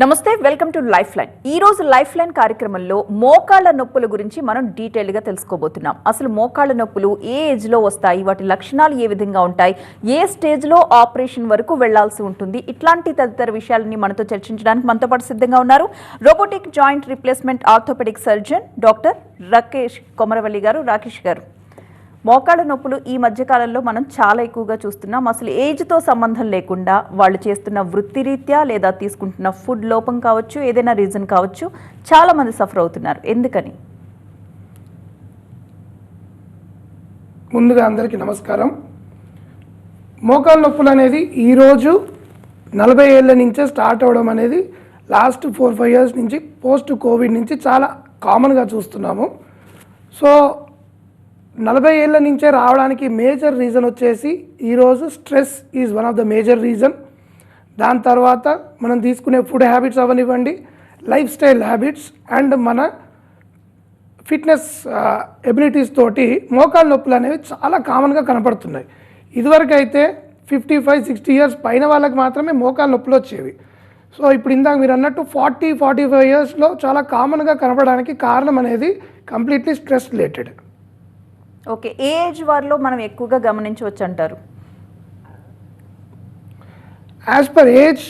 నమస్తే, welcome to life line. ఈ రోజు లైఫ్ లైన్ కార్యక్రమంలో మోకాళ్ల నొప్పుల గురించి మనం డీటెయిల్ గా తెలుసుకోబోతున్నాం. అసలు మోకాళ్ల నొప్పులు ఏ ఏజ్ లో వస్తాయి, వాటి లక్షణాలు ఏ విధంగా ఉంటాయి, ఏ స్టేజ్ లో ఆపరేషన్ వరకు వెళ్లాల్సి ఉంటుంది, ఇట్లాంటి తదితర విషయాలని మనతో చర్చించడానికి మనతో పాటు సిద్ధంగా ఉన్నారు robotic joint replacement orthopaedic surgeon doctor Rakesh Komaravalli గారు. రాకేష్ గారు, మోకాళ్ళ నొప్పులు ఈ మధ్యకాలంలో మనం చాలా ఎక్కువగా చూస్తున్నాం. అసలు ఏజ్తో సంబంధం లేకుండా వాళ్ళు చేస్తున్న వృత్తిరీత్యా లేదా తీసుకుంటున్న ఫుడ్ లోపం కావచ్చు, ఏదైనా రీజన్ కావచ్చు, చాలామంది సఫర్ అవుతున్నారు. ఎందుకని? ముందుగా అందరికీ నమస్కారం. మోకాళ్ళ నొప్పులు అనేది ఈరోజు 40 ఏళ్ళ నుంచే స్టార్ట్ అవ్వడం అనేది లాస్ట్ 4-5 ఇయర్స్ నుంచి పోస్ట్ కోవిడ్ నుంచి చాలా కామన్గా చూస్తున్నాము. సో 40 ఏళ్ళ నుంచే రావడానికి మేజర్ రీజన్ వచ్చేసి ఈరోజు stress is one of the major reason. దాని తర్వాత మనం తీసుకునే ఫుడ్ హ్యాబిట్స్ అవనివ్వండి, లైఫ్ స్టైల్ హ్యాబిట్స్ అండ్ మన ఫిట్నెస్ ఎబిలిటీస్ తోటి మోకాళ్ళ నొప్పులు అనేవి చాలా కామన్గా కనపడుతున్నాయి. ఇదివరకు అయితే 55-60 ఇయర్స్ పైన వాళ్ళకి మాత్రమే మోకాళ్ళ నొప్పులు వచ్చేవి. సో ఇప్పుడు ఇందాక మీరు అన్నట్టు 40-45 ఇయర్స్లో చాలా కామన్గా కనపడడానికి కారణం అనేది కంప్లీట్లీ స్ట్రెస్ రిలేటెడ్. ఓకే, ఏ ఏజ్ వారిలో మనం ఎక్కువగా గమనించవచ్చు అంటారు? యాజ్ పర్ ఏజ్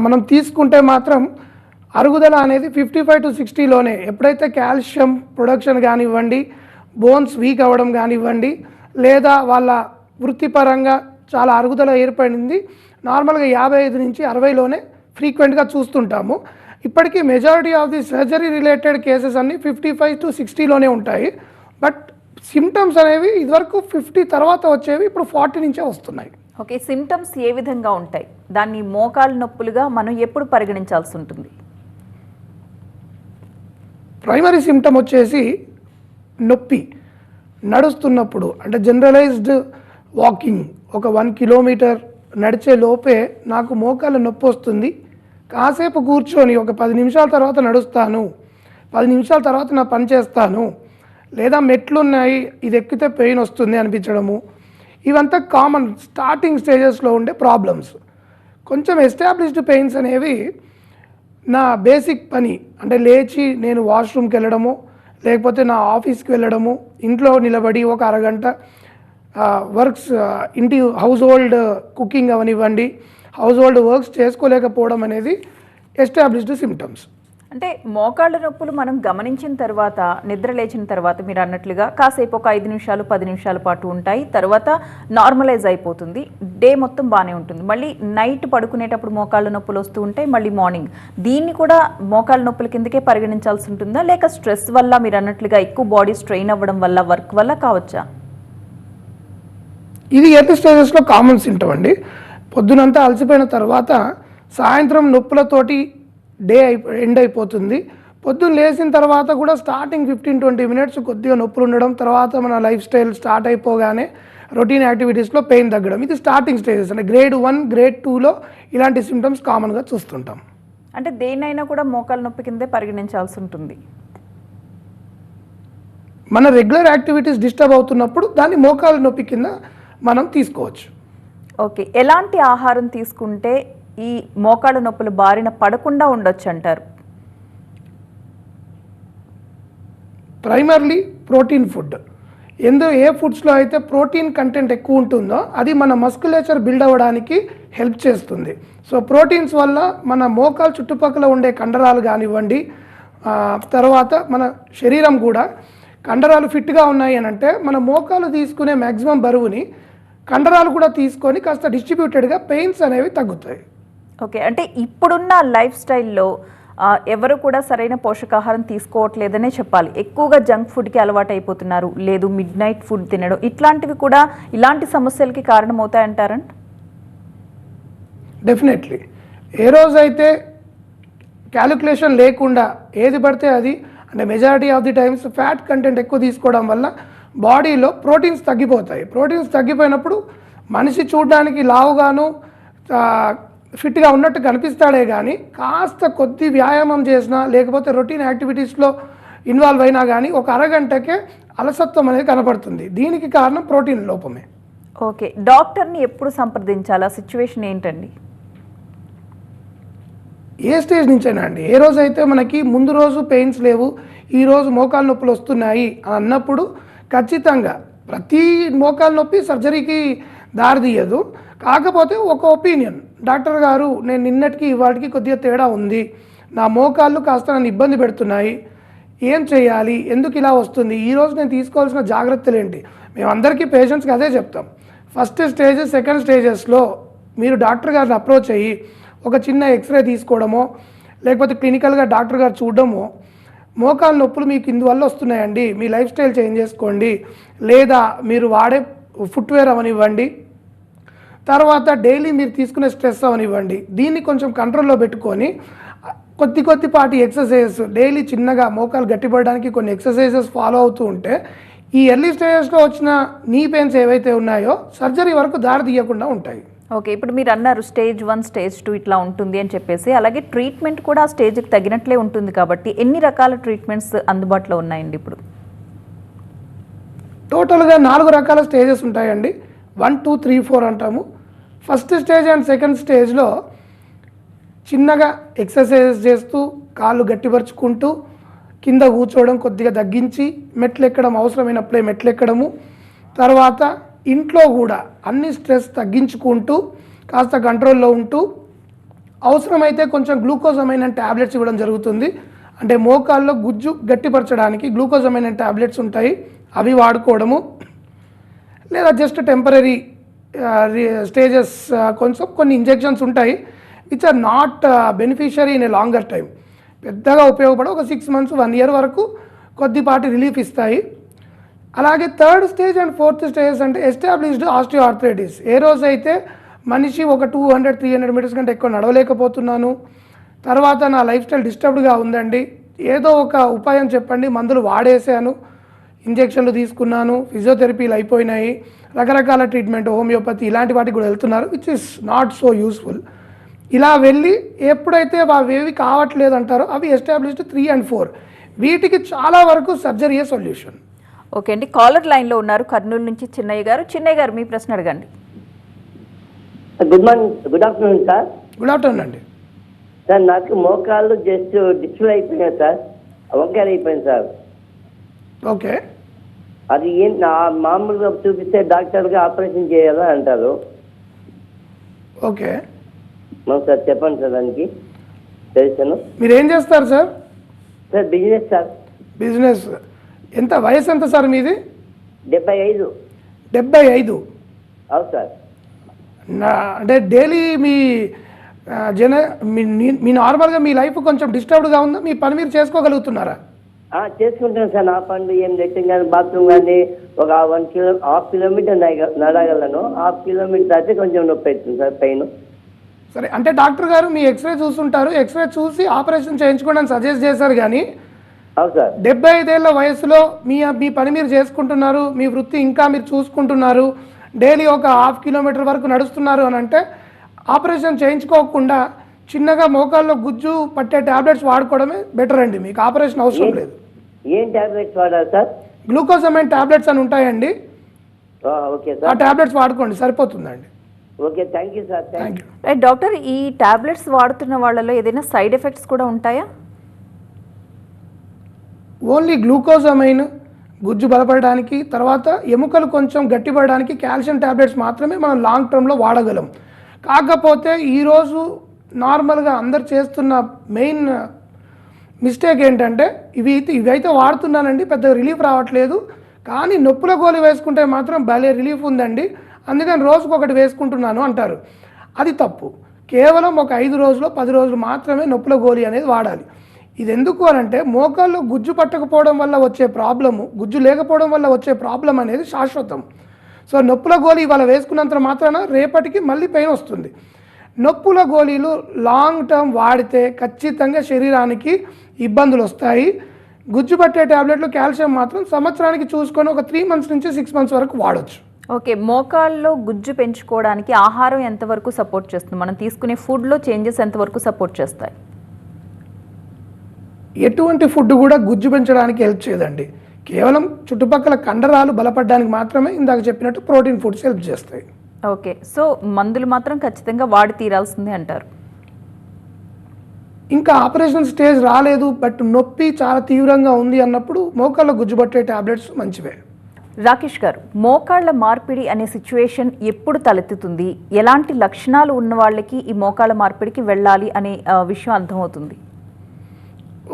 మనం తీసుకుంటే మాత్రం అరుగుదల అనేది 55-60లోనే. ఎప్పుడైతే కాల్షియం ప్రొడక్షన్ కానివ్వండి, బోన్స్ వీక్ అవ్వడం కానివ్వండి, లేదా వాళ్ళ వృత్తిపరంగా చాలా అరుగుదల ఏర్పడింది, నార్మల్గా 55-60లోనే ఫ్రీక్వెంట్గా చూస్తుంటాము. ఇప్పటికీ majority of the surgery related cases అన్నీ 55-60లోనే ఉంటాయి. బట్ సిమ్టమ్స్ అనేవి ఇదివరకు 50 తర్వాత వచ్చేవి ఇప్పుడు 40 నుంచే వస్తున్నాయి. ఓకే, సిమ్టమ్స్ ఏ విధంగా ఉంటాయి? దాన్ని మోకాళ్ళ నొప్పులుగా మనం ఎప్పుడు పరిగణించాల్సి ఉంటుంది? ప్రైమరీ సిమ్టమ్ వచ్చేసి నొప్పి నడుస్తున్నప్పుడు, అంటే జనరలైజ్డ్ వాకింగ్, ఒక 1 కిలోమీటర్ నడిచే లోపే నాకు మోకాళ్ళ నొప్పి వస్తుంది, కాసేపు కూర్చొని ఒక 10 నిమిషాల తర్వాత నడుస్తాను, 10 నిమిషాల తర్వాత నా పని చేస్తాను, లేదా మెట్లు ఉన్నాయి ఇది ఎక్కితే పెయిన్ వస్తుంది అనిపించడము, ఇవంతా కామన్ స్టార్టింగ్ స్టేజెస్లో ఉండే ప్రాబ్లమ్స్. కొంచెం ఎస్టాబ్లిష్డ్ పెయిన్స్ అనేవి నా బేసిక్ పని, అంటే లేచి నేను వాష్రూమ్కి వెళ్ళడము, లేకపోతే నా ఆఫీస్కి వెళ్ళడము, ఇంట్లో నిలబడి ఒక అరగంట వర్క్స్, ఇంటి హౌస్ హోల్డ్ కుకింగ్ అవనివ్వండి, హౌస్ హోల్డ్ వర్క్స్ చేసుకోలేకపోవడం అనేది ఎస్టాబ్లిష్డ్ సిమ్టమ్స్. అంటే మోకాళ్ళ నొప్పులు మనం గమనించిన తర్వాత, నిద్ర లేచిన తర్వాత మీరు అన్నట్లుగా కాసేపు ఒక 5 నిమిషాలు 10 నిమిషాల పాటు ఉంటాయి, తర్వాత నార్మలైజ్ అయిపోతుంది, డే మొత్తం బాగానే ఉంటుంది. మళ్ళీ నైట్ పడుకునేటప్పుడు మోకాళ్ళ నొప్పులు వస్తూ ఉంటాయి, మళ్ళీ మార్నింగ్. దీన్ని కూడా మోకాళ్ళ నొప్పుల కిందకే పరిగణించాల్సి ఉంటుందా, లేక స్ట్రెస్ వల్ల మీరు అన్నట్లుగా ఎక్కువ బాడీ స్ట్రెయిన్ అవ్వడం వల్ల, వర్క్ వల్ల కావచ్చా? ఇది ఎర్లీ స్టేజెస్లో కామన్ సిమ్టమ్ అండి. పొద్దునంతా అలసిపోయిన తర్వాత సాయంత్రం నొప్పులతోటి డే ఎండ్ అయిపోతుంది. పొద్దున్న లేచిన తర్వాత కూడా స్టార్టింగ్ 15-20 మినిట్స్ కొద్దిగా నొప్పులు ఉండడం, తర్వాత మన లైఫ్ స్టైల్ స్టార్ట్ అయిపోగానే రొటీన్ యాక్టివిటీస్లో పెయిన్ తగ్గడం, ఇది స్టార్టింగ్ స్టేజెస్. అంటే గ్రేడ్ 1, గ్రేడ్ 2లో ఇలాంటి సిమ్టమ్స్ కామన్గా చూస్తుంటాం. అంటే దేన్నైనా కూడా మోకాళ్ళ నొప్పి కిందే పరిగణించాల్సి ఉంటుంది. మన రెగ్యులర్ యాక్టివిటీస్ డిస్టర్బ్ అవుతున్నప్పుడు దాన్ని మోకాళ్ళ నొప్పి కింద మనం తీసుకోవచ్చు. ఓకే, ఎలాంటి ఆహారం తీసుకుంటే ఈ మోకాళ్ళ నొప్పులు బారిన పడకుండా ఉండొచ్చు అంటారు? Primarily protein food. ఏ ఫుడ్స్లో అయితే ప్రోటీన్ కంటెంట్ ఎక్కువ ఉంటుందో అది మన మస్కులేచర్ బిల్డ్ అవ్వడానికి హెల్ప్ చేస్తుంది. సో ప్రోటీన్స్ వల్ల మన మోకాలు చుట్టుపక్కల ఉండే కండరాలు కానివ్వండి, తర్వాత మన శరీరం కూడా కండరాలు ఫిట్గా ఉన్నాయి అని అంటే మన మోకాలు తీసుకునే మ్యాక్సిమం బరువుని కండరాలు కూడా తీసుకొని కాస్త డిస్ట్రిబ్యూటెడ్గా పెయిన్స్ అనేవి తగ్గుతాయి. ఓకే, అంటే ఇప్పుడున్న లైఫ్ స్టైల్లో ఎవరు కూడా సరైన పోషకాహారం తీసుకోవట్లేదనే చెప్పాలి. ఎక్కువగా జంక్ ఫుడ్కి అలవాటు అయిపోతున్నారు, లేదు మిడ్ నైట్ ఫుడ్ తినడం, ఇట్లాంటివి కూడా ఇలాంటి సమస్యలకి కారణమవుతాయంటారంట? డెఫినెట్లీ. ఏ రోజైతే క్యాలిక్యులేషన్ లేకుండా ఏది పడితే అది, అంటే majority of the times fat content ఎక్కువ తీసుకోవడం వల్ల బాడీలో ప్రోటీన్స్ తగ్గిపోతాయి. ప్రోటీన్స్ తగ్గిపోయినప్పుడు మనిషి చూడడానికి లావుగాను ఫిట్గా ఉన్నట్టు కనిపిస్తాడే కానీ కాస్త కొద్ది వ్యాయామం చేసినా, లేకపోతే రొటీన్ యాక్టివిటీస్లో ఇన్వాల్వ్ అయినా కానీ ఒక అరగంటకే అలసత్వం అనేది కనపడుతుంది. దీనికి కారణం ప్రోటీన్ లోపమే. ఓకే, డాక్టర్ని ఎప్పుడు సంప్రదించాలా? సిచ్యువేషన్ ఏంటండి? ఏ స్టేజ్ నుంచైనా అండి, ఏ రోజు అయితే మనకి ముందు రోజు పెయిన్స్ లేవు, ఈ రోజు మోకాలు నొప్పులు వస్తున్నాయి అన్నప్పుడు ఖచ్చితంగా ప్రతి మోకాలు నొప్పి సర్జరీకి దారితీయదు. కాకపోతే ఒక ఒపీనియన్, డాక్టర్ గారు నేను నిన్నటికి ఇవాటికి కొద్దిగా తేడా ఉంది, నా మోకాళ్ళు కాస్త నన్ను ఇబ్బంది పెడుతున్నాయి, ఏం చేయాలి, ఎందుకు ఇలా వస్తుంది, ఈరోజు నేను తీసుకోవాల్సిన జాగ్రత్తలు ఏంటి, మేము అందరికీ పేషెంట్స్కి అదే చెప్తాం. ఫస్ట్ స్టేజ్ సెకండ్ స్టేజెస్లో మీరు డాక్టర్ గారిని అప్రోచ్ అయ్యి ఒక చిన్న ఎక్స్రే తీసుకోవడమో లేకపోతే క్లినికల్గా డాక్టర్ గారు చూడడమో, మోకాలు నొప్పులు మీకు ఇందువల్ల వస్తున్నాయండి, మీ లైఫ్ స్టైల్ చేంజ్ చేసుకోండి, లేదా మీరు వాడే ఫుట్వేర్ అవనివ్వండి, తర్వాత డైలీ మీరు తీసుకునే స్ట్రెస్ అవనివ్వండి, దీన్ని కొంచెం కంట్రోల్లో పెట్టుకొని కొద్దిపాటి ఎక్సర్సైజెస్ డైలీ చిన్నగా మోకాలు గట్టిపడడానికి కొన్ని ఎక్సర్సైజెస్ ఫాలో అవుతూ ఉంటే ఈ ఎర్లీ స్టేజెస్లో వచ్చిన నీ పెయిన్స్ ఏవైతే ఉన్నాయో సర్జరీ వరకు దారి తీయకుండా ఉంటాయి. ఓకే, ఇప్పుడు మీరు అన్నారు స్టేజ్ 1 స్టేజ్ 2 ఇట్లా ఉంటుంది అని చెప్పేసి, అలాగే ట్రీట్మెంట్ కూడా ఆ స్టేజ్కి తగినట్లే ఉంటుంది కాబట్టి ఎన్ని రకాల ట్రీట్మెంట్స్ అందుబాటులో ఉన్నాయండి ఇప్పుడు? టోటల్గా 4 రకాల స్టేజెస్ ఉంటాయండి. 1, 2, 3, 4 అంటాము. ఫస్ట్ స్టేజ్ అండ్ సెకండ్ స్టేజ్లో చిన్నగా ఎక్సర్సైజెస్ చేస్తూ కాళ్ళు గట్టిపరుచుకుంటూ కింద కూర్చోవడం కొద్దిగా తగ్గించి మెట్లు ఎక్కడం, అవసరమైనప్పుడే మెట్లు ఎక్కడము, తర్వాత ఇంట్లో కూడా అన్ని స్ట్రెస్ తగ్గించుకుంటూ కాస్త కంట్రోల్లో ఉంటూ అవసరమైతే కొంచెం గ్లూకోజమైన ట్యాబ్లెట్స్ ఇవ్వడం జరుగుతుంది. అంటే మోకాల్లో గుజ్జు గట్టిపరచడానికి గ్లూకోజమైన ట్యాబ్లెట్స్ ఉంటాయి, అవి వాడుకోవడము, లేదా జస్ట్ టెంపరీ స్టేజెస్ కొంచెం కొన్ని ఇంజెక్షన్స్ ఉంటాయి which are not beneficiary in a longer time. పెద్దగా ఉపయోగపడ ఒక 6 months 1 year వరకు కొద్దిపాటి రిలీఫ్ ఇస్తాయి. అలాగే third stage and fourth stage అంటే ఎస్టాబ్లిష్డ్ ఆస్టియోఆర్థరైటిస్. ఏ రోజైతే మనిషి ఒక 200-300 మీటర్స్ కంటే ఎక్కువ నడవలేకపోతున్నాను, తర్వాత నా లైఫ్ స్టైల్ డిస్టర్బ్డ్గా ఉందండి, ఏదో ఒక ఉపాయం చెప్పండి, మందులు వాడేసాను, ఇంజెక్షన్లు తీసుకున్నాను, ఫిజియోథెరపీలు అయిపోయినాయి, రకరకాల ట్రీట్మెంట్ హోమియోపతి ఇలాంటి వాటికి కూడా వెళ్తున్నారు which is not so useful. ఇలా వెళ్ళి ఎప్పుడైతే అవేవి కావట్లేదు అంటారో అవి ఎస్టాబ్లిష్డ్ 3 and 4, వీటికి చాలా వరకు సర్జరీయే సొల్యూషన్. ఓకే అండి, కాలర్ లైన్లో ఉన్నారు కర్నూలు నుంచి చిన్నయ్య గారు. చిన్నయ్య గారు మీ ప్రశ్న అడగండి. Good morning, good afternoon sir. Good afternoon అండి. సార్ నాకు మోకాళ్ళు జస్ట్ డిస్ప్లే అయిపోయినాయి సార్, వంకాయలు అయిపోయింది సార్. ఓకే, అది ఏం మామూలుగా చూపిస్తే డాక్టర్గా ఆపరేషన్ చేయాలా అంటారు. ఓకే సార్ చెప్పండి సార్, దానికి తెలుసాను. మీరు ఏం చేస్తారు sir? Sir business sir. Business. ఎంత వయసు ఎంత సార్ మీది? 75. 75. అవును సార్. అంటే డైలీ మీ మీ నార్మల్గా మీ లైఫ్ కొంచెం డిస్టర్బ్డ్గా ఉందా? మీ పని మీరు చేసుకోగలుగుతున్నారా? చేసుకుంటాను సార్, నా పనులు ఏం లెట్టింగ్ కానీ బాత్రూమ్ కానీ ఒక 1.5 kilometer నడగలను. 1/2 kilometer అయితే కొంచెం నొప్పి అవుతుంది సార్, పెయిన్. సరే, అంటే డాక్టర్ గారు మీ ఎక్స్రే చూస్తుంటారు, ఎక్స్రే చూసి ఆపరేషన్ చేయించుకోవడానికి సజెస్ట్ చేశారు, కానీ 75 ఏళ్ల వయసులో మీ పని మీరు చేసుకుంటున్నారు, మీ వృత్తి ఇంకా మీరు చూసుకుంటున్నారు, డైలీ ఒక 1/2 kilometer వరకు నడుస్తున్నారు అని అంటే ఆపరేషన్ చేయించుకోకుండా చిన్నగా మోకాల్లో గుజ్జు పట్టే ట్యాబ్లెట్స్ వాడుకోవడమే బెటర్ అండి. మీకు ఆపరేషన్ అవసరం లేదు. ఏం ట్యాబ్లెట్స్ వాడాలి సార్? గ్లూకోజమైన్ ట్యాబ్లెట్స్ అని ఉంటాయండి, ఓకే ఆ ట్యాబ్లెట్స్ వాడుకోండి, సరిపోతుందండి. Okay, thank you sir. Thank you. Right doctor, ఈ టాబ్లెట్స్ వాడుతున్న వాళ్ళలో ఏదైనా సైడ్ ఎఫెక్ట్స్ కూడా ఉంటాయా? ఓన్లీ గ్లూకోజమైన్ గుజ్జు బలపడడానికి, తర్వాత ఎముకలు కొంచెం గట్టిపడడానికి కాల్షియం ట్యాబ్లెట్స్ మాత్రమే మనం లాంగ్ టర్మ్లో వాడగలం. కాకపోతే ఈరోజు నార్మల్గా అందరు చేస్తున్న మెయిన్ మిస్టేక్ ఏంటంటే ఇవైతే వాడుతున్నానండి, పెద్ద రిలీఫ్ రావట్లేదు, కానీ నొప్పుల గోళీ వేసుకుంటే మాత్రం భలే రిలీఫ్ ఉందండి, అందుకని రోజుకు ఒకటి వేసుకుంటున్నాను అంటారు. అది తప్పు. కేవలం ఒక 5 రోజులు 10 రోజులు మాత్రమే నొప్పుల గోళీ అనేది వాడాలి. ఇది ఎందుకు అనంటే మోకాల్లో గుజ్జు పట్టకపోవడం వల్ల వచ్చే ప్రాబ్లము, గుజ్జు లేకపోవడం వల్ల వచ్చే ప్రాబ్లం అనేది శాశ్వతం. సో నొప్పుల గోళీ ఇవాళ వేసుకున్నంత మాత్రాన రేపటికి మళ్ళీ పెయిన్ వస్తుంది. నొప్పుల గోళీలు లాంగ్ టర్మ్ వాడితే ఖచ్చితంగా శరీరానికి ఇబ్బందులు వస్తాయి. గుజ్జు పట్టే ట్యాబ్లెట్లు కాల్షియం మాత్రం సంవత్సరానికి చూసుకొని ఒక 3 months నుంచి 6 months వరకు వాడచ్చు. ఓకే, మోకాల్లో గుజ్జు పెంచుకోవడానికి ఆహారం ఎంతవరకు సపోర్ట్ చేస్తుంది? మనం తీసుకునే ఫుడ్లో చేంజెస్ ఎంతవరకు సపోర్ట్ చేస్తాయి? ఎటువంటి ఫుడ్ కూడా గుజ్జు పెంచడానికి హెల్ప్ చేయదండి. కేవలం చుట్టుపక్కల కండరాలు బలపడడానికి మాత్రమే ఇందాక చెప్పినట్టు ప్రోటీన్ ఫుడ్స్ హెల్ప్ చేస్తాయి. ఓకే, సో మందులు మాత్రం ఖచ్చితంగా వాడి తీరాల్సిందే అంటారు. ఇంకా ఆపరేషన్ స్టేజ్ రాలేదు బట్ నొప్పి చాలా తీవ్రంగా ఉంది అన్నప్పుడు మోకాళ్ళ గుజ్జుబట్టే టాబ్లెట్స్ మంచివే. రాకేష్ గారు, మోకాళ్ల మార్పిడి అనే సిచ్యువేషన్ ఎప్పుడు తలెత్తుతుంది? ఎలాంటి లక్షణాలు ఉన్న వాళ్ళకి ఈ మోకాళ్ళ మార్పిడికి వెళ్ళాలి అనే విషయం అర్థమవుతుంది?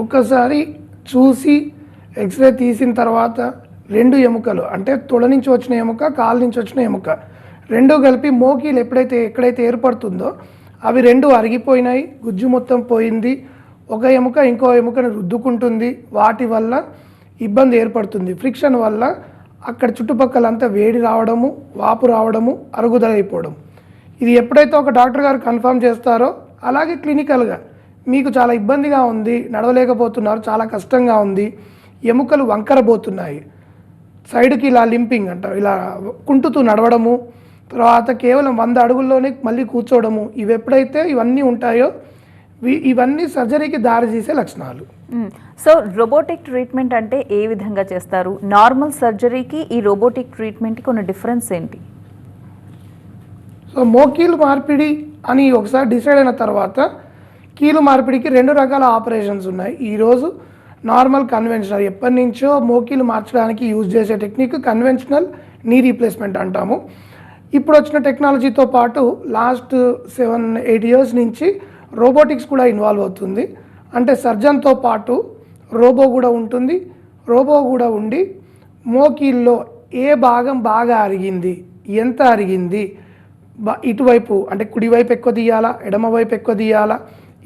ఒక్కసారి చూసి ఎక్స్రే తీసిన తర్వాత రెండు ఎముకలు అంటే తొడ నుంచి వచ్చిన ఎముక, కాలు నుంచి వచ్చిన ఎముక రెండు కలిపి మోకీలు ఎక్కడైతే ఏర్పడుతుందో అవి రెండు అరిగిపోయినాయి, గుజ్జు మొత్తం పోయింది, ఒక ఎముక ఇంకో ఎముకను రుద్దుకుంటుంది, వాటి వల్ల ఇబ్బంది ఏర్పడుతుంది. ఫ్రిక్షన్ వల్ల అక్కడ చుట్టుపక్కలంతా వేడి రావడము, వాపు రావడము, అరుగుదల అయిపోవడం. ఇది ఎప్పుడైతే ఒక డాక్టర్ గారు కన్ఫర్మ్ చేస్తారో అలాగే క్లినికల్గా మీకు చాలా ఇబ్బందిగా ఉంది, నడవలేకపోతున్నారు, చాలా కష్టంగా ఉంది, ఎముకలు వంకరబోతున్నాయి, సైడ్కి ఇలా లింపింగ్ అంటారు, ఇలా కుంటుతూ నడవడము, తర్వాత కేవలం 100 అడుగుల్లోనే మళ్ళీ కూర్చోవడము, ఇవి ఎప్పుడైతే ఇవన్నీ ఉంటాయో ఇవన్నీ సర్జరీకి దారి తీసే లక్షణాలు. సో రోబోటిక్ ట్రీట్మెంట్ అంటే ఏ విధంగా చేస్తారు? నార్మల్ సర్జరీకి ఈ రోబోటిక్ ట్రీట్మెంట్కి ఉన్న డిఫరెన్స్ ఏంటి? సో మోకీలు మార్పిడి అని ఒకసారి డిసైడ్ అయిన తర్వాత కీలు మార్పిడికి 2 రకాల ఆపరేషన్స్ ఉన్నాయి. ఈరోజు నార్మల్ కన్వెన్షనల్, ఎప్పటి నుంచో మోకీలు మార్చడానికి యూజ్ చేసే టెక్నిక్ కన్వెన్షనల్ నీ రీప్లేస్మెంట్ అంటాము. ఇప్పుడు వచ్చిన టెక్నాలజీతో పాటు లాస్ట్ 7-8 ఇయర్స్ నుంచి రోబోటిక్స్ కూడా ఇన్వాల్వ్ అవుతుంది. అంటే సర్జన్తో పాటు రోబో కూడా ఉంటుంది. రోబో కూడా ఉండి మోకీల్లో ఏ భాగం బాగా అరిగింది, ఎంత అరిగింది, ఇటువైపు అంటే కుడివైపు ఎక్కువ తీయాలా, ఎడమవైపు ఎక్కువ తీయాలా,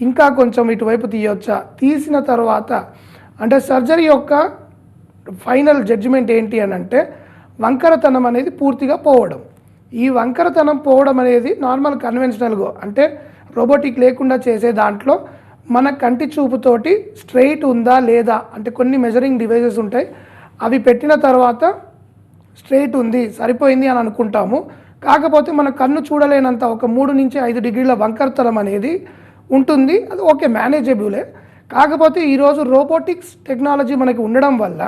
ఇంకా కొంచెం ఇటువైపు తీయొచ్చా, తీసిన తర్వాత అంటే సర్జరీ యొక్క ఫైనల్ జడ్జిమెంట్ ఏంటి అని అంటే వంకరతనం అనేది పూర్తిగా పోవడం. ఈ వంకరతనం పోవడం అనేది నార్మల్ కన్వెన్షనల్గా అంటే రోబోటిక్ లేకుండా చేసే దాంట్లో మన కంటి చూపుతోటి స్ట్రెయిట్ ఉందా లేదా అంటే కొన్ని మెజరింగ్ డివైజెస్ ఉంటాయి, అవి పెట్టిన తర్వాత స్ట్రెయిట్ ఉంది, సరిపోయింది అని అనుకుంటాము. కాకపోతే మన కన్ను చూడలేనంత ఒక 3 నుంచి 5 డిగ్రీల వంకరతనం అనేది ఉంటుంది. అది ఓకే, మేనేజబులే. కాకపోతే ఈరోజు రోబోటిక్స్ టెక్నాలజీ మనకి ఉండడం వల్ల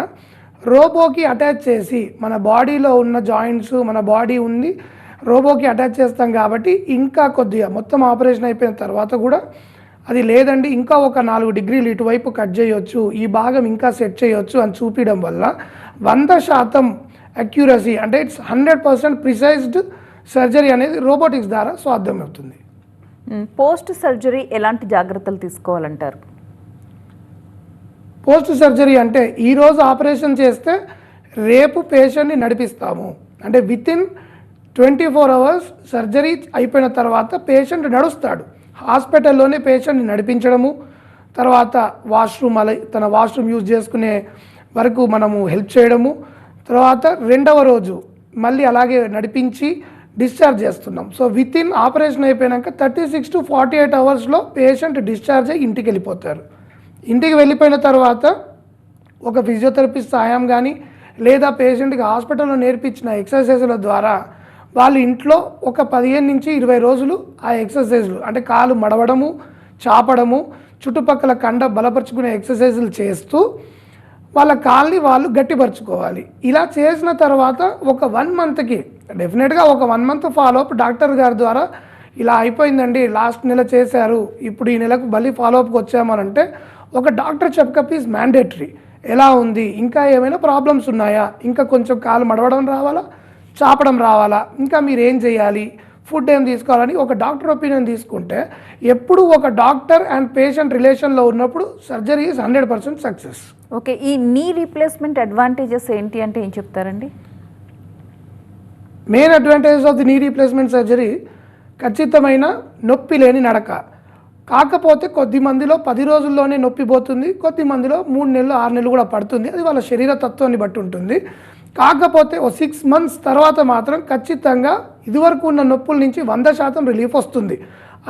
రోబోకి అటాచ్ చేసి మన బాడీలో ఉన్న జాయింట్స్, మన బాడీ ఉంది, రోబోకి అటాచ్ చేస్తాం కాబట్టి ఇంకా కొద్దిగా మొత్తం ఆపరేషన్ అయిపోయిన తర్వాత కూడా అది లేదండి ఇంకా ఒక 4 డిగ్రీలు ఇటువైపు కట్ చేయొచ్చు, ఈ భాగం ఇంకా సెట్ చేయొచ్చు అని చూపించడం వల్ల 100% అక్యురసీ అంటే ఇట్స్ 100% ప్రిసైజ్డ్ సర్జరీ అనేది రోబోటిక్స్ ద్వారా సాధ్యమవుతుంది. పోస్ట్ సర్జరీ ఎలాంటి జాగ్రత్తలు తీసుకోవాలంటారు? పోస్ట్ సర్జరీ అంటే ఈరోజు ఆపరేషన్ చేస్తే రేపు పేషెంట్ని నడిపిస్తాము. అంటే వితిన్ 24 అవర్స్ సర్జరీ అయిపోయిన తర్వాత పేషెంట్ నడుస్తాడు. హాస్పిటల్లోనే పేషెంట్ని నడిపించడము, తర్వాత తన వాష్రూమ్ యూజ్ చేసుకునే వరకు మనము హెల్ప్ చేయడము, తర్వాత 2వ రోజు మళ్ళీ అలాగే నడిపించి డిశ్చార్జ్ చేస్తున్నాం. సో వితిన్ ఆపరేషన్ అయిపోయాక 36 to 48 అవర్స్లో పేషెంట్ డిశ్చార్జ్ అయ్యి ఇంటికి వెళ్ళిపోతారు. ఇంటికి వెళ్ళిపోయిన తర్వాత ఒక ఫిజియోథెరపిస్ట్ సహాయం కానీ లేదా పేషెంట్కి హాస్పిటల్లో నేర్పించిన ఎక్సర్సైజుల ద్వారా వాళ్ళు ఇంట్లో ఒక 15 నుంచి 20 రోజులు ఆ ఎక్సర్సైజులు అంటే కాలు మడవడము, చాపడము, చుట్టుపక్కల కండ బలపరుచుకునే ఎక్సర్సైజులు చేస్తూ వాళ్ళ కాల్ని వాళ్ళు గట్టిపరుచుకోవాలి. ఇలా చేసిన తర్వాత ఒక 1 మంత్కి డెఫినెట్గా ఒక 1 మంత్ ఫాలోఅప్ డాక్టర్ గారి ద్వారా ఇలా అయిపోయిందండి, లాస్ట్ నెల చేశారు, ఇప్పుడు ఈ నెలకు మళ్ళీ ఫాలోఅప్కి వచ్చామనంటే ఒక డాక్టర్ చెకప్ ఈజ్ మ్యాండేటరీ. ఎలా ఉంది, ఇంకా ఏమైనా ప్రాబ్లమ్స్ ఉన్నాయా, ఇంకా కొంచెం కాలు మడవడం రావాలా, చాపడం రావాలా, ఇంకా మీరు ఏం చేయాలి, ఫుడ్ ఏం తీసుకోవాలని ఒక డాక్టర్ ఒపీనియన్ తీసుకుంటే ఎప్పుడు ఒక డాక్టర్ అండ్ పేషెంట్ రిలేషన్లో ఉన్నప్పుడు సర్జరీ ఈజ్ 100% సక్సెస్. ఓకే, ఈ నీ రీప్లేస్మెంట్ అడ్వాంటేజెస్ ఏంటి అంటే ఏం చెప్తారండి? Main advantages of the knee replacement surgery ఖచ్చితమైన నొప్పి లేని నడక. కాకపోతే కొద్ది మందిలో 10 రోజుల్లోనే నొప్పి పోతుంది, కొద్ది మందిలో 3 నెలలు 6 నెలలు కూడా పడుతుంది. అది వాళ్ళ శరీర తత్వాన్ని బట్టి ఉంటుంది. కాకపోతే ఓ 6 మంత్స్ తర్వాత మాత్రం ఖచ్చితంగా ఇదివరకు ఉన్న నొప్పుల నుంచి 100% రిలీఫ్ వస్తుంది.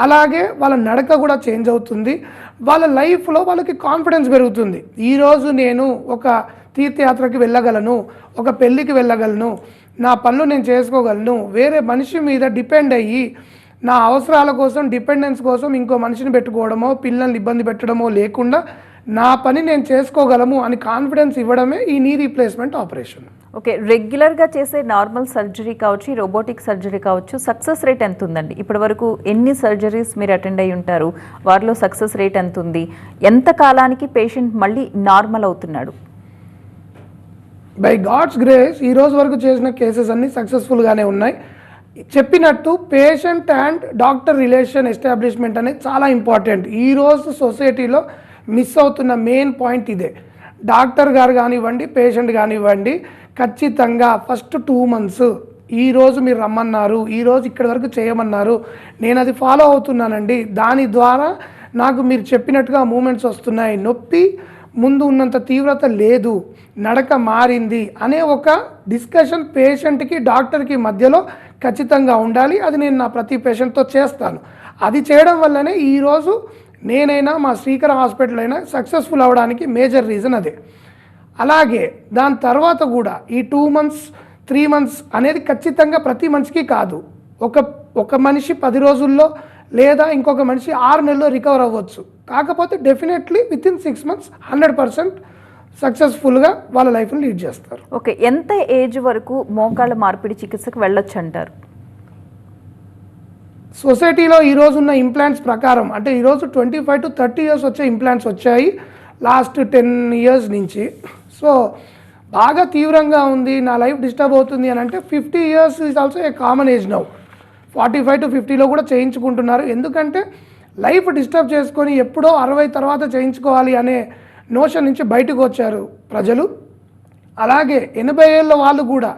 అలాగే వాళ్ళ నడక కూడా చేంజ్ అవుతుంది, వాళ్ళ లైఫ్లో వాళ్ళకి కాన్ఫిడెన్స్ పెరుగుతుంది. ఈరోజు నేను ఒక తీర్థయాత్రకి వెళ్ళగలను, ఒక పెళ్ళికి వెళ్ళగలను, నా పనులు నేను చేసుకోగలను, వేరే మనిషి మీద డిపెండ్ అయ్యి నా అవసరాల కోసం డిపెండెన్స్ కోసం ఇంకో మనిషిని పెట్టుకోవడమో పిల్లల్ని ఇబ్బంది పెట్టడమో లేకుండా నా పని నేను చేసుకోగలము అని కాన్ఫిడెన్స్ ఇవ్వడమే ఈ నీ రీప్లేస్మెంట్ ఆపరేషన్. ఓకే, రెగ్యులర్గా చేసే నార్మల్ సర్జరీ కావచ్చు, రోబోటిక్ సర్జరీ కావచ్చు, సక్సెస్ రేట్ ఎంత ఉందండి? ఇప్పటి వరకు ఎన్ని సర్జరీస్ మీరు అటెండ్ అయి ఉంటారు? వారిలో సక్సెస్ రేట్ ఎంత ఉంది? ఎంత కాలానికి పేషెంట్ మళ్ళీ నార్మల్ అవుతున్నాడు? బై గాడ్స్ గ్రేస్ ఈ రోజు వరకు చేసిన కేసెస్ అన్ని సక్సెస్ఫుల్గానే ఉన్నాయి. చెప్పినట్టు patient and doctor relation establishment అనేది చాలా ఇంపార్టెంట్. ఈరోజు సొసైటీలో మిస్ అవుతున్న మెయిన్ పాయింట్ ఇదే. డాక్టర్ గారు కానివ్వండి, పేషెంట్ కానివ్వండి, ఖచ్చితంగా ఫస్ట్ 2 months ఈరోజు మీరు రమ్మన్నారు, ఈరోజు ఇక్కడి వరకు చేయమన్నారు, నేను అది ఫాలో అవుతున్నానండి, దాని ద్వారా నాకు మీరు చెప్పినట్టుగా మూమెంట్స్ వస్తున్నాయి, నొప్పి ముందు ఉన్నంత తీవ్రత లేదు, నడక మారింది అనే ఒక డిస్కషన్ పేషెంట్కి డాక్టర్కి మధ్యలో ఖచ్చితంగా ఉండాలి. అది నేను నా ప్రతి పేషెంట్తో చేస్తాను. అది చేయడం వల్లనే ఈరోజు నేనైనా మా శ్రీకర హాస్పిటల్ అయినా సక్సెస్ఫుల్ అవ్వడానికి మేజర్ రీజన్ అదే. అలాగే దాని తర్వాత కూడా ఈ 2 months 3 months అనేది ఖచ్చితంగా ప్రతి మనిషికి కాదు. ఒక మనిషి 10 రోజుల్లో లేదా ఇంకొక మనిషి 6 నెలల్లో రికవర్ అవ్వచ్చు. కాకపోతే డెఫినెట్లీ వితిన్ 6 months 100% సక్సెస్ఫుల్గా వాళ్ళ లైఫ్ని లీడ్ చేస్తారు. ఓకే, ఎంత ఏజ్ వరకు మోకాళ్ళ మార్పిడి చికిత్సకు వెళ్ళొచ్చు అంటారు? సొసైటీలో ఈరోజు ఉన్న ఇంప్లాంట్స్ ప్రకారం అంటే ఈరోజు 25 to 30 years వచ్చే ఇంప్లాంట్స్ వచ్చాయి లాస్ట్ 10 years నుంచి. సో బాగా తీవ్రంగా ఉంది, నా లైఫ్ డిస్టర్బ్ అవుతుంది అని అంటే 50 years is also a common age now. 45 to 50లో కూడా చేయించుకుంటున్నారు. ఎందుకంటే లైఫ్ డిస్టర్బ్ చేసుకొని ఎప్పుడో 60 తర్వాత చేయించుకోవాలి అనే నోషన్ నుంచి బయటకు వచ్చారు ప్రజలు. అలాగే 80 ఏళ్ళ వాళ్ళు కూడా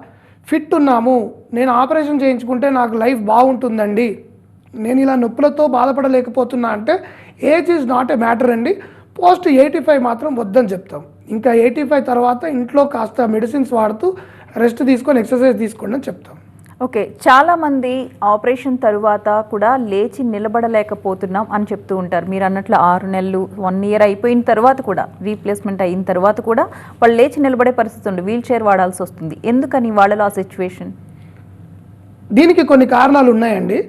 ఫిట్ ఉన్నాము, నేను ఆపరేషన్ చేయించుకుంటే నాకు లైఫ్ బాగుంటుందండి, నేను ఇలా నొప్పులతో బాధపడలేకపోతున్నా అంటే age is not a matter అండి. పోస్ట్ 85 మాత్రం వద్దని చెప్తాం. ఇంకా 85 తర్వాత ఇంట్లో కాస్త మెడిసిన్స్ వాడుతూ రెస్ట్ తీసుకొని ఎక్సర్సైజ్ తీసుకోండి అని చెప్తాం. ఓకే, చాలామంది ఆపరేషన్ తరువాత కూడా లేచి నిలబడలేకపోతున్నాం అని చెప్తూ ఉంటారు. మీరు అన్నట్లు 6 నెలలు 1 year అయిపోయిన తర్వాత కూడా, రీప్లేస్మెంట్ అయిన తర్వాత కూడా వాళ్ళు లేచి నిలబడే పరిస్థితి ఉంది, వీల్ చైర్ వాడాల్సి వస్తుంది. ఎందుకని వాళ్ళలో ఆ సిచ్యువేషన్? దీనికి కొన్ని కారణాలు ఉన్నాయండి.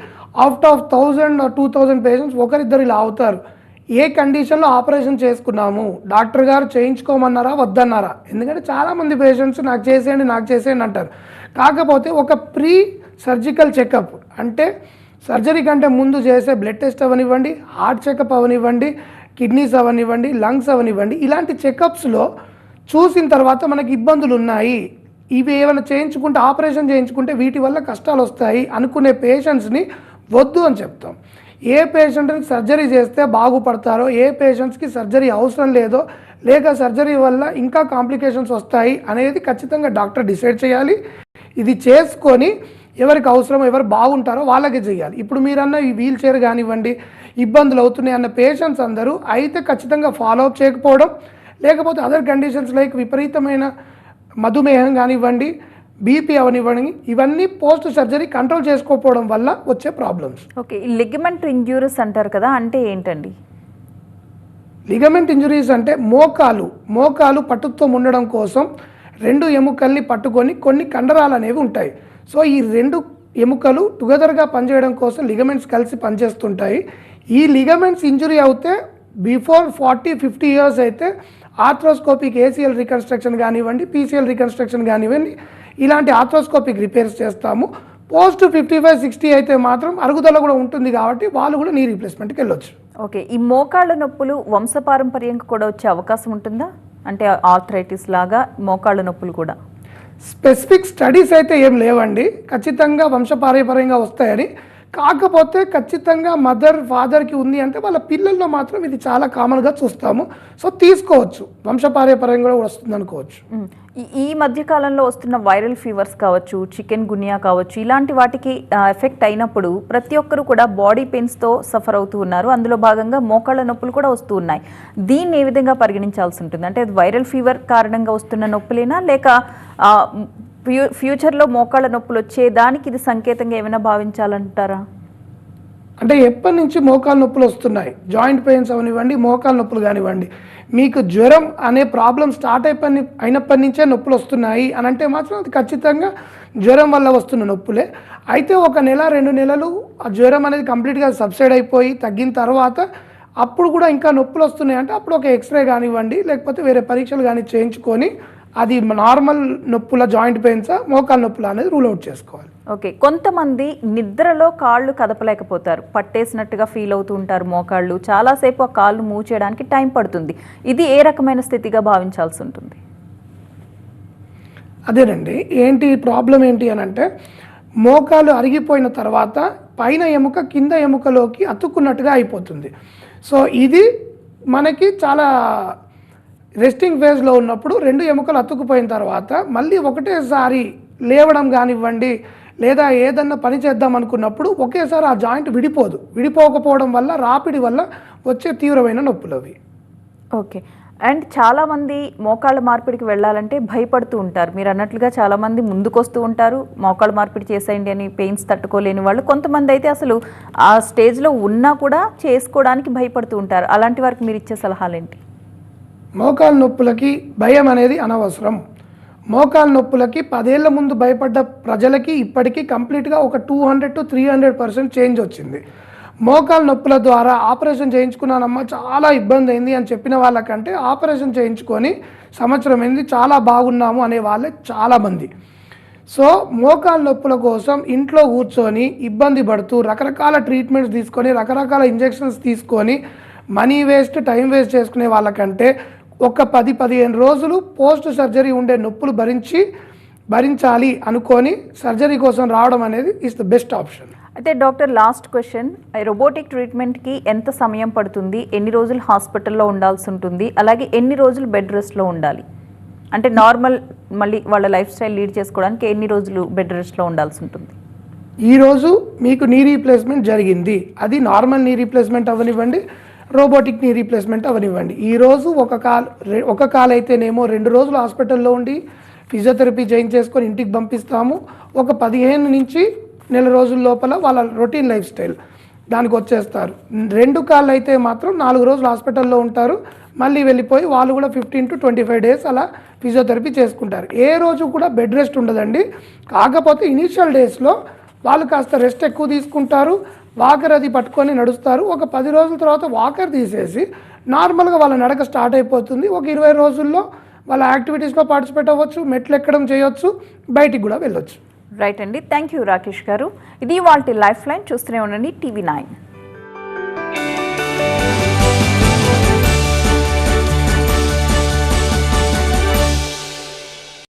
అవుట్ ఆఫ్ 1000 or 2000 పేషెంట్స్ ఒకరిద్దరు ఇలా అవుతారు. ఏ కండిషన్లో ఆపరేషన్ చేసుకున్నాము, డాక్టర్ గారు చేయించుకోమన్నారా వద్దన్నారా? ఎందుకంటే చాలామంది పేషెంట్స్ నాకు చేసేయండి అంటారు. కాకపోతే ఒక ప్రీ సర్జికల్ చెకప్ అంటే సర్జరీ కంటే ముందు చేసే బ్లడ్ టెస్ట్ అవనివ్వండి, హార్ట్ చెకప్ అవనివ్వండి, కిడ్నీస్ అవనివ్వండి, లంగ్స్ అవనివ్వండి, ఇలాంటి చెకప్స్లో చూసిన తర్వాత మనకి ఇబ్బందులు ఉన్నాయి, ఇవి ఏమైనా చేయించుకుంటే ఆపరేషన్ చేయించుకుంటే వీటి వల్ల కష్టాలు వస్తాయి అనుకునే పేషెంట్స్ని వద్దు అని చెప్తాం. ఏ పేషెంట్కి సర్జరీ చేస్తే బాగుపడతారో, ఏ పేషెంట్స్కి సర్జరీ అవసరం లేదో, లేక సర్జరీ వల్ల ఇంకా కాంప్లికేషన్స్ వస్తాయి అనేది ఖచ్చితంగా డాక్టర్ డిసైడ్ చేయాలి. ఇది చేసుకొని ఎవరికి అవసరం, ఎవరు బాగుంటారో వాళ్ళకే చేయాలి. ఇప్పుడు మీరన్న ఈ వీల్ చైర్ కానివ్వండి, ఇబ్బందులు అవుతున్నాయి అన్న పేషెంట్స్ అందరూ అయితే ఖచ్చితంగా ఫాలోఅప్ చేయకపోవడం, లేకపోతే అదర్ కండిషన్స్ లైక్ విపరీతమైన మధుమేహం కానివ్వండి, బీపీ అవనివ్వండి, ఇవన్నీ పోస్ట్ సర్జరీ కంట్రోల్ చేసుకోకపోవడం వల్ల వచ్చే ప్రాబ్లమ్స్. ఓకే, ఈ లిగమెంట్ ఇంజ్యూరీస్ అంటారు కదా, అంటే ఏంటండి? లిగమెంట్ ఇంజురీస్ అంటే మోకాలు పట్టుతో ఉండడం కోసం 2 ఎముకల్ని పట్టుకొని కొన్ని కండరాలు అనేవి ఉంటాయి. సో ఈ 2 ఎముకలు టుగెదర్గా పనిచేయడం కోసం లిగమెంట్స్ కలిసి పనిచేస్తుంటాయి. ఈ లిగమెంట్స్ ఇంజురీ అవుతే బిఫోర్ 40-50 years అయితే ఆర్థ్రోస్కోపిక్ ఏసీఎల్ రికన్స్ట్రక్షన్ కానివ్వండి, పీసీఎల్ రికన్స్ట్రక్షన్ కానివ్వండి, ఇలాంటి ఆర్థ్రోస్కోపిక్ రిపేర్స్ చేస్తాము. పోస్ట్ 55-60 అయితే మాత్రం అరుగుదల కూడా ఉంటుంది కాబట్టి వాళ్ళు కూడా నీ రీప్లేస్మెంట్కి వెళ్ళొచ్చు. ఓకే, ఈ మోకాళ్ళ నొప్పులు వంశపారంపర్యంగా కూడా వచ్చే అవకాశం ఉంటుందా? అంటే ఆర్థరైటిస్ లాగా మోకాళ్ళ నొప్పులు కూడా? స్పెసిఫిక్ స్టడీస్ అయితే ఏం లేవండి ఖచ్చితంగా వంశపారంపర్యంగా వస్తాయని. కాకపోతే ఖచ్చితంగా మదర్ ఫాదర్కి ఉంది అంటే వాళ్ళ పిల్లల్లో మాత్రం ఇది చాలా కామన్గా చూస్తాము. సో తీసుకోవచ్చు, వంశపారంపర్యంగా కూడా వస్తుంది అనుకోవచ్చు. ఈ మధ్య కాలంలో వస్తున్న వైరల్ ఫీవర్స్ కావచ్చు, చికెన్ గున్యా కావచ్చు, ఇలాంటి వాటికి ఎఫెక్ట్ అయినప్పుడు ప్రతి ఒక్కరు కూడా బాడీ పెయిన్స్తో సఫర్ అవుతూ ఉన్నారు. అందులో భాగంగా మోకాళ్ళ నొప్పులు కూడా వస్తూ ఉన్నాయి. దీన్ని ఏ విధంగా పరిగణించాల్సి ఉంటుంది? అంటే వైరల్ ఫీవర్ కారణంగా వస్తున్న నొప్పులేనా, లేక ఫ్యూచర్లో మోకాళ్ళ నొప్పులు వచ్చేదానికి ఇది సంకేతంగా ఏమైనా భావించాలంటారా? అంటే ఎప్పటి నుంచి మోకాళ్ళ నొప్పులు వస్తున్నాయి, జాయింట్ పెయిన్స్ అవనివ్వండి, మోకాళ్ళ నొప్పులు కానివ్వండి, మీకు జ్వరం అనే ప్రాబ్లం స్టార్ట్ అయినప్పటి నుంచే నొప్పులు వస్తున్నాయి అని అంటే మాత్రం అది ఖచ్చితంగా జ్వరం వల్ల వస్తున్న నొప్పులే. అయితే 1 నెల 2 నెలలు ఆ జ్వరం అనేది కంప్లీట్గా సబ్సైడ్ అయిపోయి తగ్గిన తర్వాత అప్పుడు కూడా ఇంకా నొప్పులు వస్తున్నాయి అంటే అప్పుడు ఒక ఎక్స్రే కానివ్వండి, లేకపోతే వేరే పరీక్షలు కానీ చేయించుకొని అది నార్మల్ నొప్పుల జాయింట్ పెయిన్సా మోకాలు నొప్పుల అనేది రూల్ అవుట్ చేసుకోవాలి. ఓకే, కొంతమంది నిద్రలో కాళ్ళు కదపలేకపోతారు, పట్టేసినట్టుగా ఫీల్ అవుతూ ఉంటారు మోకాళ్ళు, చాలాసేపు ఆ కాళ్ళు మూవ్ చేయడానికి టైం పడుతుంది. ఇది ఏ రకమైన స్థితిగా భావించాల్సి ఉంటుంది? అదేనండి, ఏంటి ప్రాబ్లం ఏంటి అని అంటే మోకాలు అరిగిపోయిన తర్వాత పైన ఎముక కింద ఎముకలోకి అతుక్కున్నట్టుగా అయిపోతుంది. సో ఇది మనకి చాలా రెస్టింగ్ ఫేజ్లో ఉన్నప్పుడు 2 ఎముకలు అతుక్కుపోయిన తర్వాత మళ్ళీ ఒకటేసారి లేవడం కానివ్వండి లేదా ఏదన్నా పని చేద్దాం అనుకున్నప్పుడు ఒకేసారి ఆ జాయింట్ విడిపోకపోవడం వల్ల రాపిడి వల్ల వచ్చే తీవ్రమైన నొప్పులు అవి. ఓకే, అండ్ చాలామంది మోకాళ్ళ మార్పిడికి వెళ్ళాలంటే భయపడుతూ ఉంటారు. మీరు అన్నట్లుగా చాలామంది ముందుకొస్తూ ఉంటారు, మోకాళ్ళ మార్పిడి చేసేయండి అని, పెయిన్స్ తట్టుకోలేని వాళ్ళు. కొంతమంది అయితే అసలు ఆ స్టేజ్లో ఉన్నా కూడా చేసుకోవడానికి భయపడుతూ ఉంటారు. అలాంటి వారికి మీరు ఇచ్చే సలహాలు ఏంటి? మోకాలు నొప్పులకి భయం అనేది అనవసరం. మోకాలు నొప్పులకి 10 ఏళ్ల ముందు భయపడ్డ ప్రజలకి ఇప్పటికీ కంప్లీట్గా ఒక 200 to 300% చేంజ్ వచ్చింది. మోకాలు నొప్పుల ద్వారా ఆపరేషన్ చేయించుకున్నానమ్మా చాలా ఇబ్బంది అయింది అని చెప్పిన వాళ్ళకంటే ఆపరేషన్ చేయించుకొని సంవత్సరం అయింది చాలా బాగున్నాము అనే వాళ్ళే చాలామంది. సో మోకాలు నొప్పుల కోసం ఇంట్లో కూర్చొని ఇబ్బంది పడుతూ రకరకాల ట్రీట్మెంట్స్ తీసుకొని రకరకాల ఇంజెక్షన్స్ తీసుకొని మనీ వేస్ట్ టైం వేస్ట్ చేసుకునే వాళ్ళకంటే ఒక 10-15 రోజులు పోస్ట్ సర్జరీ ఉండే నొప్పులు భరించాలి అనుకొని సర్జరీ కోసం రావడం అనేది ఇస్ ద బెస్ట్ ఆప్షన్. అయితే డాక్టర్, లాస్ట్ క్వశ్చన్, రోబోటిక్ ట్రీట్మెంట్కి ఎంత సమయం పడుతుంది, ఎన్ని రోజులు హాస్పిటల్లో ఉండాల్సి ఉంటుంది, అలాగే ఎన్ని రోజులు బెడ్ రెస్ట్లో ఉండాలి? అంటే నార్మల్ మళ్ళీ వాళ్ళ లైఫ్ స్టైల్ లీడ్ చేసుకోవడానికి ఎన్ని రోజులు బెడ్ రెస్ట్లో ఉండాల్సి ఉంటుంది? ఈరోజు మీకు నీ రీప్లేస్మెంట్ జరిగింది, అది నార్మల్ నీ రీప్లేస్మెంట్ అవ్వనివ్వండి, రోబోటిక్ నీ రీప్లేస్మెంట్ అవ్వనివ్వండి. ఈరోజు ఒక కాలు అయితేనేమో 2 రోజులు హాస్పిటల్లో ఉండి ఫిజియోథెరపీ చేయించేసుకొని ఇంటికి పంపిస్తాము. ఒక 15 నుంచి నెల రోజుల లోపల వాళ్ళ రొటీన్ లైఫ్ స్టైల్ దానికి వచ్చేస్తారు. 2 కాళ్ళు అయితే మాత్రం 4 రోజులు హాస్పిటల్లో ఉంటారు, మళ్ళీ వెళ్ళిపోయి వాళ్ళు కూడా 15 to 25 days అలా ఫిజియోథెరపీ చేసుకుంటారు. ఏ రోజు కూడా బెడ్ రెస్ట్ ఉండదండి. కాకపోతే ఇనీషియల్ డేస్లో వాళ్ళు కాస్త రెస్ట్ ఎక్కువ తీసుకుంటారు, వాకర్ అది పట్టుకొని నడుస్తారు. ఒక 10 రోజుల తర్వాత వాకర్ తీసేసి నార్మల్గా వాళ్ళ నడక స్టార్ట్ అయిపోతుంది. ఒక 20 రోజుల్లో వాళ్ళ యాక్టివిటీస్లో పార్టిసిపేట్ అవ్వచ్చు, మెట్లు ఎక్కడం చేయొచ్చు, బయటికి కూడా వెళ్ళొచ్చు. రైట్ అండి, థ్యాంక్ యూ రాకేష్ గారు. ఇది వాళ్ళ లైఫ్ లైన్. చూస్తూనే ఉండండి TV9.